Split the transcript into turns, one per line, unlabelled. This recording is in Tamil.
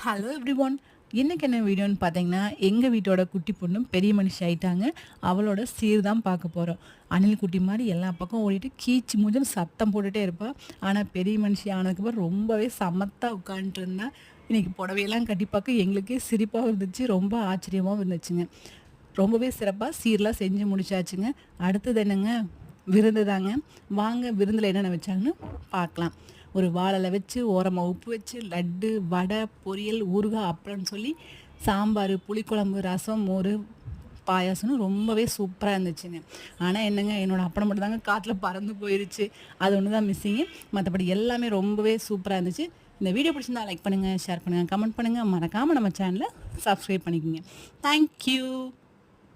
Hello everyone. இன்னைக்கு என்ன வீடியோன்னு பார்த்தீங்கன்னா, எங்க வீட்டோட குட்டி பொண்ணு பெரிய மனுஷி ஆயிட்டாங்க. அவளோட சீர் தான் பார்க்க போறோம். அணில் குட்டி மாரி எல்லா பக்கம் ஓடிட்டு கீச்சு மூச்சுன்னு சத்தம் போட்டுட்டே இருப்பா. ஆனா பெரிய மனுஷி ஆனதுக்கப்புறம் ரொம்பவே சமத்தா உட்காந்துட்டு இருந்தா. இன்னைக்கு புடவையெல்லாம் கட்டி பார்க்க எங்களுக்கே சிரிப்பாவும் இருந்துச்சு, ரொம்ப ஆச்சரியமாவும் இருந்துச்சுங்க. ரொம்பவே சிறப்பா சீர்லாம் செஞ்சு முடிச்சாச்சுங்க. அடுத்தது என்னங்க, விருந்து தாங்க. வாங்க விருந்தில என்னென்ன வச்சாங்கன்னு பார்க்கலாம். ஒரு வாழ இல வச்சு, ஓரமா உப்பு வச்சு, லட்டு, வடை, பொரியல், ஊறுகாய், அப்பளம்னு சொல்லி சாம்பார், புளிக்குழம்பு, ரசம், மோர், பாயாசம்னு ரொம்பவே சூப்பரா இருந்துச்சுங்க. ஆனா என்னங்க, என்னோட அப்பளம் மட்டும் தாங்க காத்துல பறந்து போயிருச்சு. அது ஒண்ணு தான் மிஸ்ஸிங்கு. மத்தபடி எல்லாமே ரொம்பவே சூப்பரா இருந்துச்சு. இந்த வீடியோ பிடிச்சிருந்தா லைக் பண்ணுங்க, ஷேர் பண்ணுங்க, கமெண்ட் பண்ணுங்க. மறக்காம நம்ம சேனல சப்ஸ்கிரைப் பண்ணிக்கங்க. Thank you.